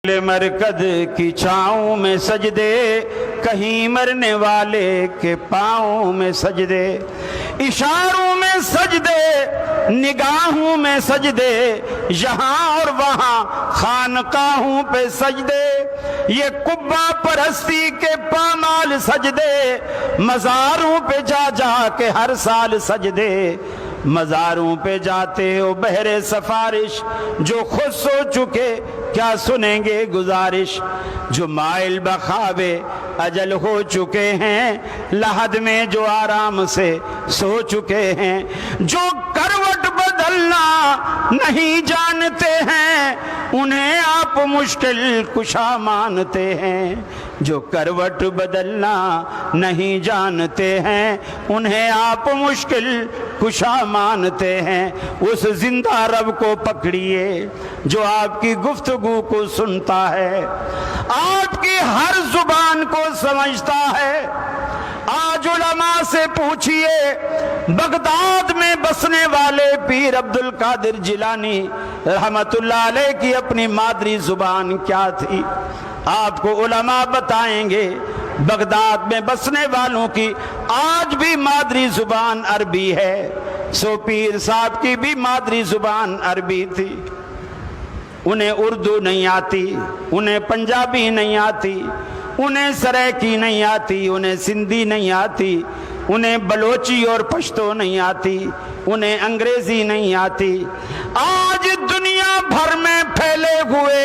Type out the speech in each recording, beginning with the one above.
مرکز کی چھاؤں میں سجدے، کہیں مرنے والے کے پاؤں میں سجدے، اشاروں میں سجدے، نگاہوں میں سجدے، یہاں اور وہاں خانقاہوں پہ سجدے، یہ قبہ پرستی کے پامال سجدے، مزاروں پہ جا جا کے ہر سال سجدے، مزاروں پہ جاتے ہو بہرے سفارش، جو خود سو چکے کیا سنیں گے گزارش، جو مائل بخوابے اجل ہو چکے ہیں، لحد میں جو آرام سے سو چکے ہیں، جو کروٹ بدلنا نہیں جانتے ہیں، انہیں آپ مشکل کشا مانتے ہیں، جو کروٹ بدلنا نہیں جانتے ہیں، انہیں آپ مشکل کشا مانتے ہیں، اس زندہ رب کو پکڑیے جو آپ کی گفتگو کو سنتا ہے، آپ کی ہر زبان کو سمجھتا ہے۔ آج علماء سے پوچھئے بغداد میں بسنے والے پیر عبد القادر جیلانی رحمت اللہ علیہ کی اپنی مادری زبان کیا تھی، آپ کو علماء بتائیں گے۔ بغداد میں بسنے والوں کی آج بھی مادری زبان عربی ہے، سو پیر صاحب کی بھی مادری زبان عربی تھی، انہیں اردو نہیں آتی، انہیں پنجابی نہیں آتی، انہیں سرائکی نہیں آتی، انہیں سندھی نہیں آتی، انہیں بلوچی اور پشتو نہیں آتی، انہیں انگریزی نہیں آتی۔ آج دنیا بھر میں پھیلے ہوئے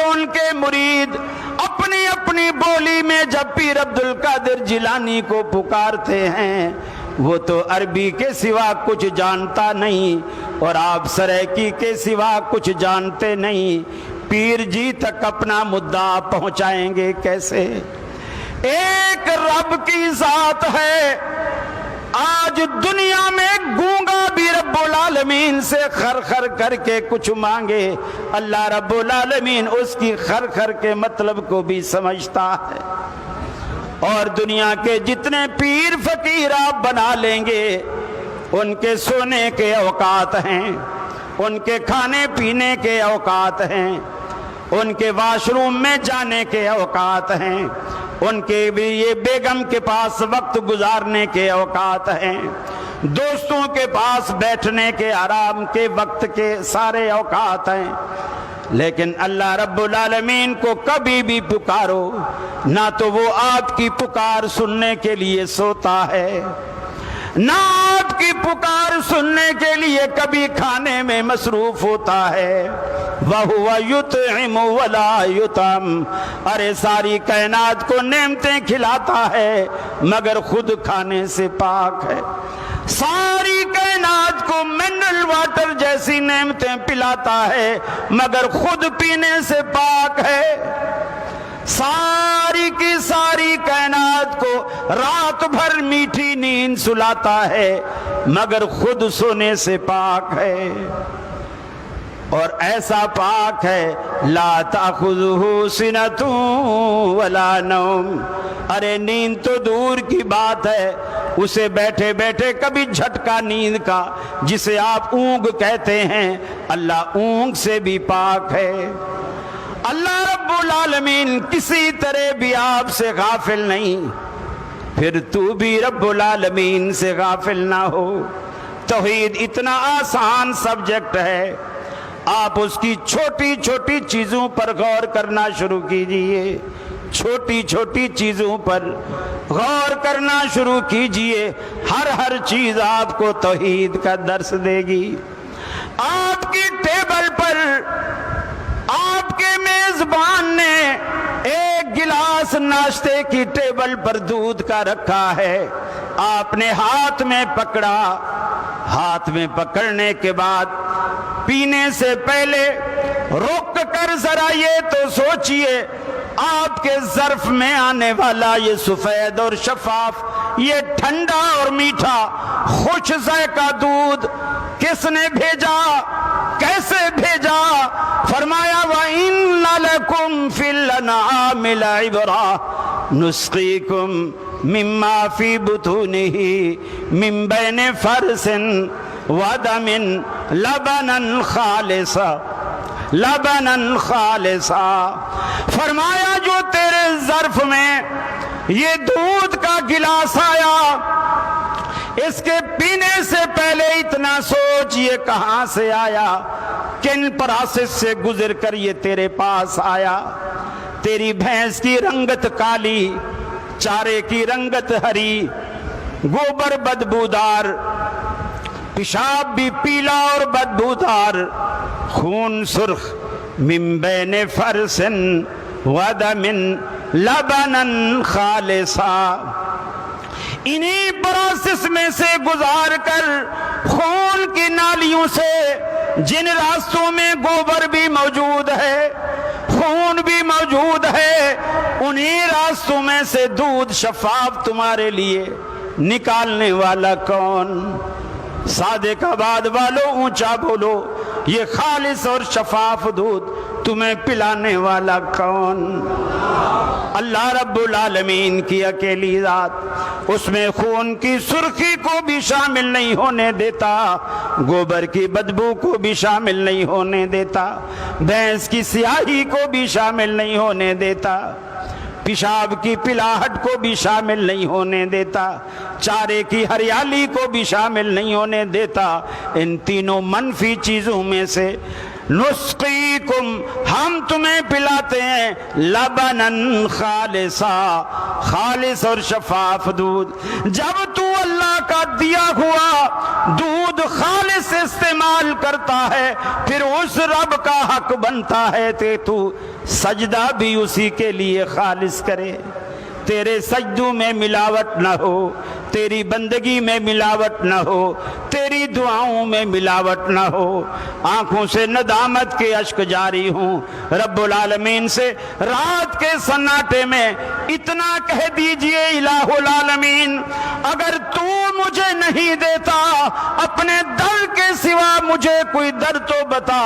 ان کے مرید اپنی اپنی بولی میں جب پیر عبد القادر جیلانی کو پکارتے ہیں، وہ تو عربی کے سوا کچھ جانتا نہیں، اور آپ سرائکی کے سوا کچھ جانتے نہیں، پیر جی تک اپنا مدعا پہنچائیں گے کیسے؟ ایک رب کی ذات ہے، آج دنیا میں گونگا بھی رب العالمین سے خر خر کر کے کچھ مانگے، اللہ رب العالمین اس کی خر خر کے مطلب کو بھی سمجھتا ہے۔ اور دنیا کے جتنے پیر فقیر آپ بنا لیں گے، ان کے سونے کے اوقات ہیں، ان کے کھانے پینے کے اوقات ہیں، ان کے واش روم میں جانے کے اوقات ہیں، ان کے بھی یہ بیگم کے پاس وقت گزارنے کے اوقات ہیں، دوستوں کے پاس بیٹھنے کے آرام کے وقت کے سارے اوقات ہیں، لیکن اللہ رب العالمین کو کبھی بھی پکارو نہ تو وہ آپ کی پکار سننے کے لیے سوتا ہے، نہ آپ کی پکار سننے کے لیے کبھی کھانے میں مصروف ہوتا ہے۔ وَهُوَ يُطْعِمُ وَلَا يُطْعَمُ، ارے ساری کائنات کو نعمتیں کھلاتا ہے مگر خود کھانے سے پاک ہے، ساری کائنات کو منرل واٹر جیسی نعمتیں پلاتا ہے مگر خود پینے سے پاک ہے، ساری کی ساری کائنات کو رات بھر میٹھی نیند سلاتا ہے مگر خود سونے سے پاک ہے، اور ایسا پاک ہے لا تأخذہ سنۃ ولا نوم، ارے نیند تو دور کی بات ہے، اسے بیٹھے بیٹھے کبھی جھٹکا نیند کا جسے آپ اونگ کہتے ہیں، اللہ اونگ سے بھی پاک ہے۔ اللہ رب العالمین کسی طرح بھی آپ سے غافل نہیں، پھر تو بھی رب العالمین سے غافل نہ ہو۔ توحید اتنا آسان سبجیکٹ ہے، آپ اس کی چھوٹی چھوٹی چیزوں پر غور کرنا شروع کیجئے، چھوٹی چھوٹی چیزوں پر غور کرنا شروع کیجئے، ہر چیز آپ کو توحید کا درس دے گی۔ آپ کی ٹیبل پر آپ کے میزبان نے ایک گلاس ناشتے کی ٹیبل پر دودھ کا رکھا ہے، آپ نے ہاتھ میں پکڑا، ہاتھ میں پکڑنے کے بعد پینے سے پہلے رک کر ذرا یہ تو سوچئے، آپ کے ظرف میں آنے والا یہ سفید اور شفاف، یہ ٹھنڈا اور میٹھا خوش ذائقہ دودھ کس نے بھیجا، کیسے بھیجا؟ فرمایا وَإِنَّ لَكُمْ فِي الْأَنْعَامِ لَعِبْرَةً نُسْقِيكُمْ مِمَّا فِي بُطُونِهِ مِنْ بَيْنِ فَرْثٍ وَدَمٍ لَبَنًا خَالِصًا، لبنا خالصا، فرمایا جو تیرے ظرف میں یہ دودھ کا گلاس آیا، اس کے پینے سے پہلے اتنا سوچ یہ کہاں سے آیا، کن پروسیس سے گزر کر یہ تیرے پاس آیا۔ تیری بھینس کی رنگت کالی، چارے کی رنگت ہری، گوبر بدبودار، پیشاب بھی پیلا اور بدبودار، خون سرخ، من بین فرس ودم لبنا خالصا۔ انہی پروسیس میں سے گزار کر خون کی نالیوں سے، جن راستوں میں گوبر بھی موجود ہے، خون بھی موجود ہے، انہی راستوں میں سے دودھ شفاف تمہارے لیے نکالنے والا کون؟ صادق آباد والو اونچا بولو، یہ خالص اور شفاف دودھ تمہیں پلانے والا کون؟ اللہ رب العالمین کی اکیلی ذات، اس میں خون کی سرخی کو بھی شامل نہیں ہونے دیتا، گوبر کی بدبو کو بھی شامل نہیں ہونے دیتا، بھینس کی سیاہی کو بھی شامل نہیں ہونے دیتا، پیشاب کی پلاہٹ کو بھی شامل نہیں ہونے دیتا، چارے کی ہریالی کو بھی شامل نہیں ہونے دیتا۔ ان تینوں منفی چیزوں میں سے نسقیکم، ہم تمہیں پلاتے ہیں، لبنن خالصا، خالص اور شفاف دودھ۔ جب تو اللہ کا دیا ہوا دودھ خالص استعمال کرتا ہے، پھر اس رب کا حق بنتا ہے کہ تو سجدہ بھی اسی کے لیے خالص کرے، تیرے سجدوں میں ملاوٹ نہ ہو، تیری بندگی میں ملاوٹ نہ ہو، تیری دعاؤں میں ملاوٹ نہ ہو۔ آنکھوں سے ندامت کے اشک جاری ہوں، رب العالمین سے رات کے سناٹے میں اتنا کہہ دیجئے الہ العالمین، اگر تو مجھے نہیں دیتا اپنے در کے سوا مجھے کوئی در تو بتا،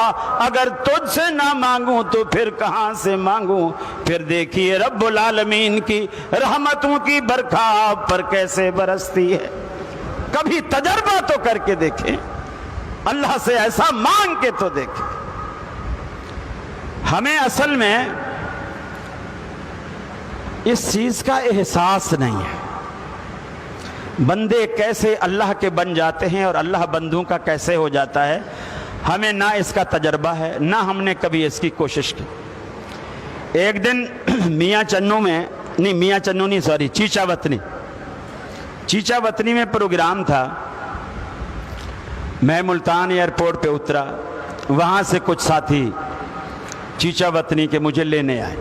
اگر تجھ سے نہ مانگوں تو پھر کہاں سے مانگوں؟ پھر دیکھیے رب العالمین کی رحمتوں کی برکھا آپ پر کیسے برستی ہے۔ کبھی تجربہ تو کر کے دیکھیں، اللہ سے ایسا مانگ کے تو دیکھیں۔ ہمیں اصل میں اس چیز کا احساس نہیں ہے، بندے کیسے اللہ کے بن جاتے ہیں اور اللہ بندوں کا کیسے ہو جاتا ہے، ہمیں نہ اس کا تجربہ ہے، نہ ہم نے کبھی اس کی کوشش کی۔ ایک دن چیچا وطنی میں پروگرام تھا، میں ملتان ایئرپورٹ پہ اترا، وہاں سے کچھ ساتھی چیچا وطنی کے مجھے لینے آئے،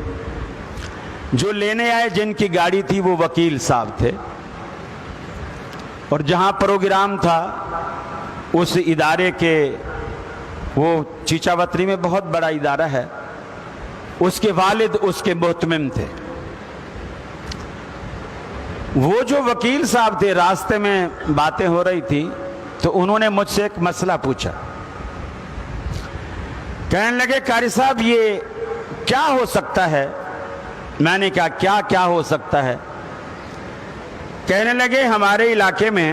جو لینے آئے جن کی گاڑی تھی وہ وکیل صاحب تھے، اور جہاں پروگرام تھا اس ادارے کے، وہ چیچا وطنی میں بہت بڑا ادارہ ہے، اس کے والد اس کے محتمم تھے۔ وہ جو وکیل صاحب تھے، راستے میں باتیں ہو رہی تھی تو انہوں نے مجھ سے ایک مسئلہ پوچھا، کہنے لگے قاری صاحب یہ کیا ہو سکتا ہے؟ میں نے کہا کیا ہو سکتا ہے؟ کہنے لگے ہمارے علاقے میں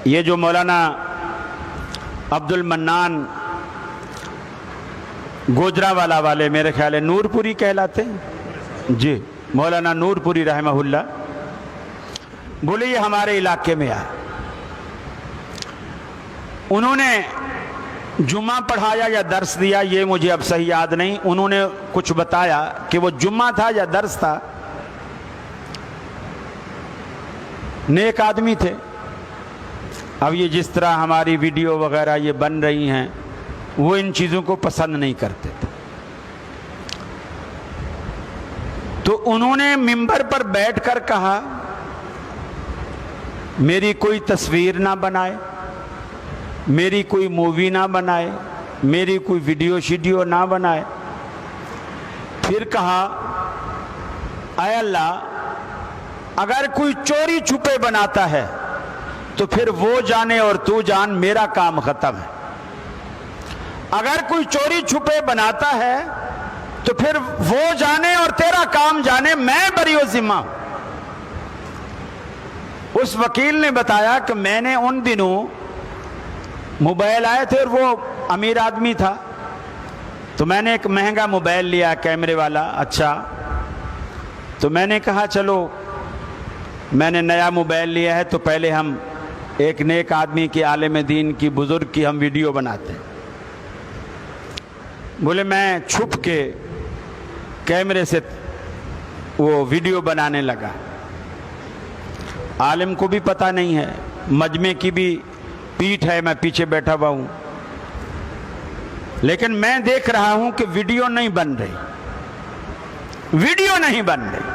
یہ جو مولانا عبد المنان گوجرانوالا والے، میرے خیال ہے نور پوری کہلاتے ہیں، جی مولانا نور پوری رحمہ اللہ، بولے یہ ہمارے علاقے میں آئے، انہوں نے جمعہ پڑھایا یا درس دیا یہ مجھے اب صحیح یاد نہیں، انہوں نے کچھ بتایا کہ وہ جمعہ تھا یا درس تھا، نیک آدمی تھے۔ اب یہ جس طرح ہماری ویڈیو وغیرہ یہ بن رہی ہیں، وہ ان چیزوں کو پسند نہیں کرتے تھے، تو انہوں نے ممبر پر بیٹھ کر کہا میری کوئی تصویر نہ بنائے، میری کوئی مووی نہ بنائے، میری کوئی ویڈیو شیڈیو نہ بنائے۔ پھر کہا اے اللہ، اگر کوئی چوری چھپے بناتا ہے تو پھر وہ جانے اور تو جان، میرا کام ختم ہے۔ اگر کوئی چوری چھپے بناتا ہے تو پھر وہ جانے اور تیرا کام جانے، میں بری و ذمہ ہوں۔ اس وکیل نے بتایا کہ میں نے ان دنوں موبائل آئے تھے اور وہ امیر آدمی تھا، تو میں نے ایک مہنگا موبائل لیا کیمرے والا اچھا، تو میں نے کہا چلو میں نے نیا موبائل لیا ہے تو پہلے ہم ایک نیک آدمی کی، عالم دین کی، بزرگ کی ہم ویڈیو بناتے ہیں۔ بولے میں چھپ کے کیمرے سے وہ ویڈیو بنانے لگا، عالم کو بھی پتہ نہیں ہے، مجمع کی بھی پیٹھ ہے، میں پیچھے بیٹھا ہوا ہوں، لیکن میں دیکھ رہا ہوں کہ ویڈیو نہیں بن رہی، ویڈیو نہیں بن رہی۔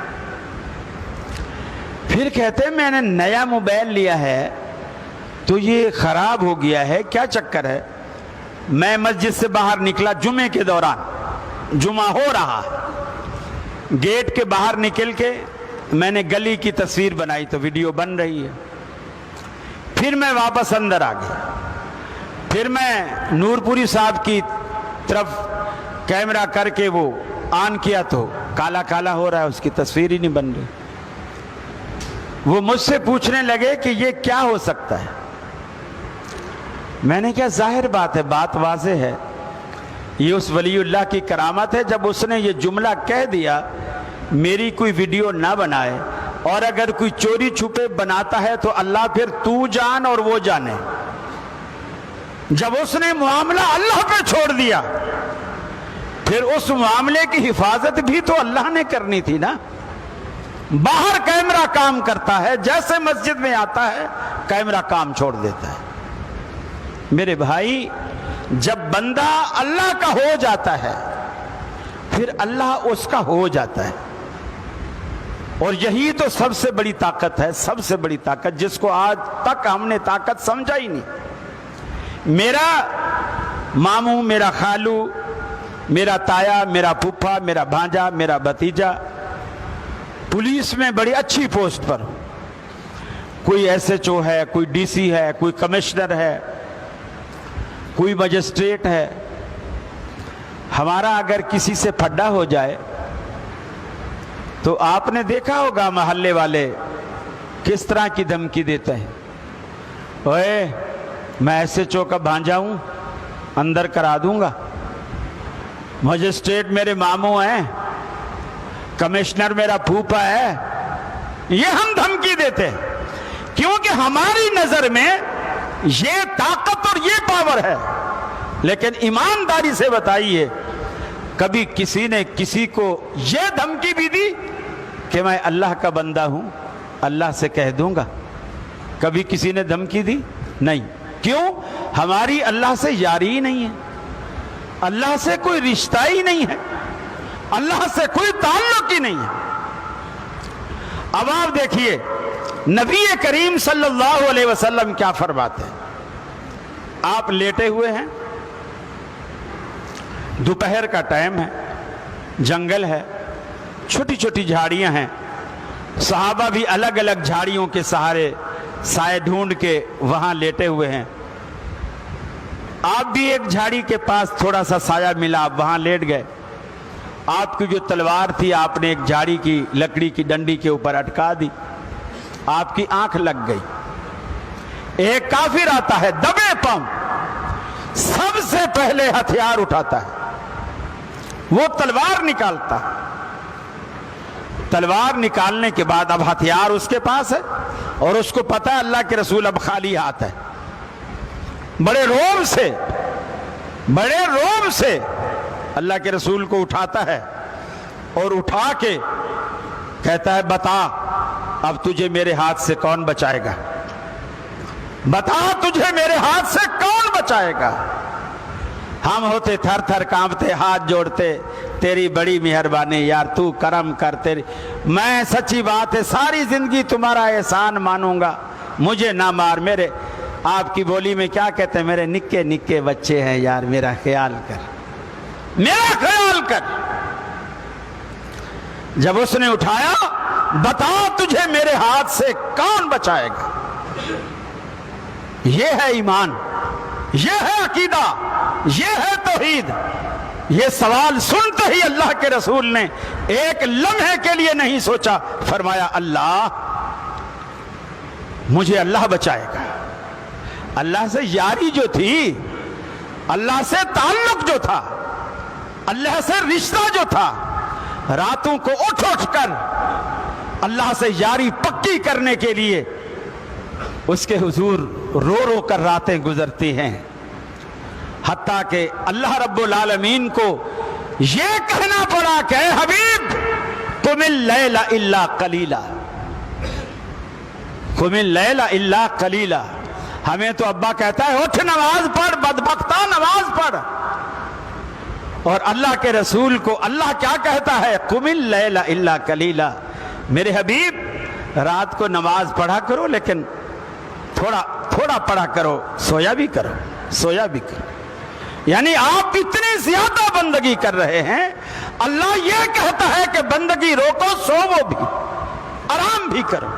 پھر کہتے میں نے نیا موبائل لیا ہے تو یہ خراب ہو گیا ہے، کیا چکر ہے؟ میں مسجد سے باہر نکلا جمعے کے دوران، جمعہ ہو رہا، گیٹ کے باہر نکل کے میں نے گلی کی تصویر بنائی تو ویڈیو بن رہی ہے۔ پھر میں واپس اندر آ گیا، پھر میں نور پوری صاحب کی طرف کیمرہ کر کے وہ آن کیا تو کالا کالا ہو رہا ہے، اس کی تصویر ہی نہیں بن رہی۔ وہ مجھ سے پوچھنے لگے کہ یہ کیا ہو سکتا ہے؟ میں نے کہا ظاہر بات ہے، بات واضح ہے، یہ اس ولی اللہ کی کرامت ہے، جب اس نے یہ جملہ کہہ دیا میری کوئی ویڈیو نہ بنائے، اور اگر کوئی چوری چھپے بناتا ہے تو اللہ پھر تو جان اور وہ جانے۔ جب اس نے معاملہ اللہ پہ چھوڑ دیا پھر اس معاملے کی حفاظت بھی تو اللہ نے کرنی تھی نا۔ باہر کیمرہ کام کرتا ہے، جیسے مسجد میں آتا ہے کیمرہ کام چھوڑ دیتا ہے۔ میرے بھائی جب بندہ اللہ کا ہو جاتا ہے پھر اللہ اس کا ہو جاتا ہے، اور یہی تو سب سے بڑی طاقت ہے، سب سے بڑی طاقت جس کو آج تک ہم نے طاقت سمجھا ہی نہیں۔ میرا ماموں، میرا خالو، میرا تایا، میرا پھپھا، میرا بھانجا، میرا بھتیجا پولیس میں بڑی اچھی پوسٹ پر ہو، کوئی ایس ایچ او ہے، کوئی ڈی سی ہے، کوئی کمشنر ہے، کوئی مجسٹریٹ ہے۔ ہمارا اگر کسی سے پھڈا ہو جائے تو آپ نے دیکھا ہوگا محلے والے کس طرح کی دھمکی دیتے ہیں، اوئے میں ایسے چوکا بھانجا ہوں، اندر کرا دوں گا، مجسٹریٹ میرے ماموں ہیں، کمشنر میرا پھوپھا ہے، یہ ہم دھمکی دیتے ہیں کیونکہ ہماری نظر میں یہ طاقت اور یہ پاور ہے۔ لیکن ایمانداری سے بتائیے کبھی کسی نے کسی کو یہ دھمکی بھی دی کہ میں اللہ کا بندہ ہوں، اللہ سے کہہ دوں گا؟ کبھی کسی نے دھمکی دی؟ نہیں۔ کیوں؟ ہماری اللہ سے یاری ہی نہیں ہے، اللہ سے کوئی رشتہ ہی نہیں ہے، اللہ سے کوئی تعلق ہی نہیں ہے۔ اب آپ دیکھیے نبی کریم صلی اللہ علیہ وسلم کیا فرماتے ہیں۔ آپ لیٹے ہوئے ہیں، دوپہر کا ٹائم ہے، جنگل ہے، چھوٹی چھوٹی جھاڑیاں ہیں، صحابہ بھی الگ الگ جھاڑیوں کے سہارے سائے ڈھونڈ کے وہاں لیٹے ہوئے ہیں۔ آپ بھی ایک جھاڑی کے پاس تھوڑا سا سایہ ملا، آپ وہاں لیٹ گئے۔ آپ کی جو تلوار تھی آپ نے ایک جھاڑی کی لکڑی کی ڈنڈی کے اوپر اٹکا دی، آپ کی آنکھ لگ گئی۔ ایک کافر آتا ہے دبے پاؤں، سب سے پہلے ہتھیار اٹھاتا ہے، وہ تلوار نکالتا ہے۔ تلوار نکالنے کے بعد اب ہتھیار اس کے پاس ہے اور اس کو پتا ہے اللہ کے رسول اب خالی ہاتھ ہے۔ بڑے روم سے اللہ کے رسول کو اٹھاتا ہے اور اٹھا کے کہتا ہے بتا اب تجھے میرے ہاتھ سے کون بچائے گا، بتا تجھے میرے ہاتھ سے کون بچائے گا۔ ہم ہوتے تھر تھر کانپتے، ہاتھ جوڑتے، تیری بڑی مہربانی یار، تو کرم کر، تیری میں سچی بات ہے ساری زندگی تمہارا احسان مانوں گا، مجھے نہ مار۔ میرے آپ کی بولی میں کیا کہتے ہیں، میرے نکے نکے بچے ہیں یار، میرا خیال کر، میرا خیال کر۔ جب اس نے اٹھایا بتا تجھے میرے ہاتھ سے کون بچائے گا۔ یہ ہے ایمان، یہ ہے عقیدہ، یہ ہے توحید۔ یہ سوال سنتے ہی اللہ کے رسول نے ایک لمحے کے لیے نہیں سوچا، فرمایا اللہ مجھے اللہ بچائے گا۔ اللہ سے یاری جو تھی، اللہ سے تعلق جو تھا، اللہ سے رشتہ جو تھا، راتوں کو اٹھ اٹھ کر اللہ سے یاری پکی کرنے کے لیے اس کے حضور رو رو کر راتیں گزرتی ہیں، حتیٰ کہ اللہ رب العالمین کو یہ کہنا پڑا کہ اے حبیب قم اللیل الا قلیلا، قم اللیل الا قلیلا۔ ہمیں تو ابا کہتا ہے اٹھ نماز پڑھ بدبختہ نماز پڑھ، اور اللہ کے رسول کو اللہ کیا کہتا ہے؟ قم اللیل الا قلیلا، میرے حبیب رات کو نماز پڑھا کرو لیکن تھوڑا پڑھا کرو، سویا بھی کرو، سویا بھی کرو۔ یعنی آپ اتنی زیادہ بندگی کر رہے ہیں، اللہ یہ کہتا ہے کہ بندگی روکو، سوو بھی، آرام بھی کرو۔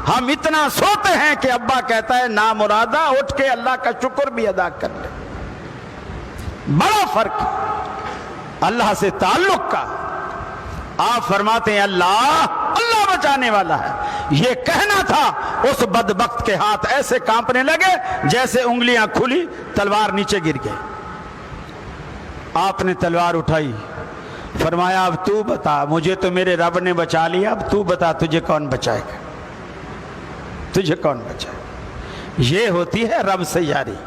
ہم اتنا سوتے ہیں کہ ابا کہتا ہے نامرادہ اٹھ کے اللہ کا شکر بھی ادا کر لے۔ بڑا فرق ہے اللہ سے تعلق کا۔ آپ فرماتے ہیں اللہ بچانے والا ہے، یہ کہنا تھا اس بدبخت کے ہاتھ ایسے کانپنے لگے جیسے انگلیاں کھلی، تلوار نیچے گر گئے۔ آپ نے تلوار اٹھائی، فرمایا اب تو بتا، مجھے تو میرے رب نے بچا لیا، اب تو بتا تجھے کون بچائے گا، تجھے کون بچائے گا؟ یہ ہوتی ہے رب سے یاری۔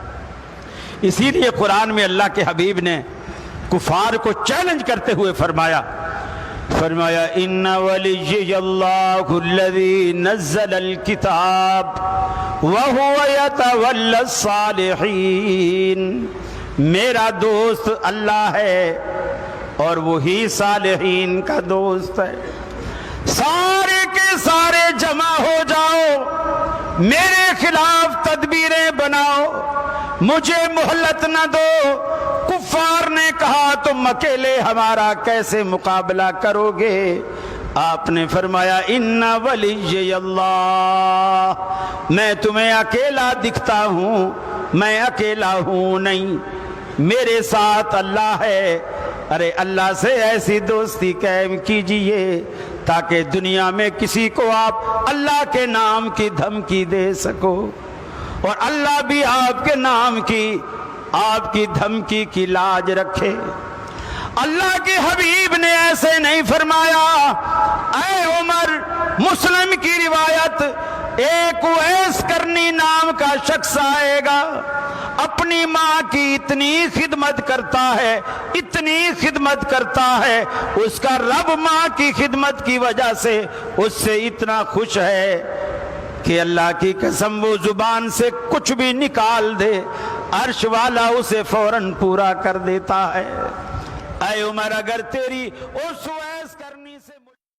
اسی لیے قرآن میں اللہ کے حبیب نے کفار کو چیلنج کرتے ہوئے فرمایا ان ولی اللہ الذی نزل الکتاب وہو یتولی الصالحین، میرا دوست اللہ ہے اور وہی صالحین کا دوست ہے۔ سارے کے سارے جمع ہو جاؤ، میرے خلاف تدبیریں بناؤ، مجھے مہلت نہ دو۔ کفار نے کہا تم اکیلے ہمارا کیسے مقابلہ کرو گے؟ آپ نے فرمایا ان ولی اللہ، میں تمہیں اکیلا دکھتا ہوں، میں اکیلا ہوں نہیں، میرے ساتھ اللہ ہے۔ ارے اللہ سے ایسی دوستی قائم کیجئے تاکہ دنیا میں کسی کو آپ اللہ کے نام کی دھمکی دے سکو، اور اللہ بھی آپ کے نام کی، آپ کی دھمکی کی لاج رکھے۔ اللہ کے حبیب نے ایسے نہیں فرمایا۔ اے عمر، مسلم کی روایت، ایک اویس کرنی نام کا شخص آئے گا، اپنی ماں کی اتنی خدمت کرتا ہے، اتنی خدمت کرتا ہے، اس کا رب ماں کی خدمت کی وجہ سے اس سے اتنا خوش ہے کہ اللہ کی قسم وہ زبان سے کچھ بھی نکال دے، عرش والا اسے فوراً پورا کر دیتا ہے۔ اے عمر، اگر تیری اس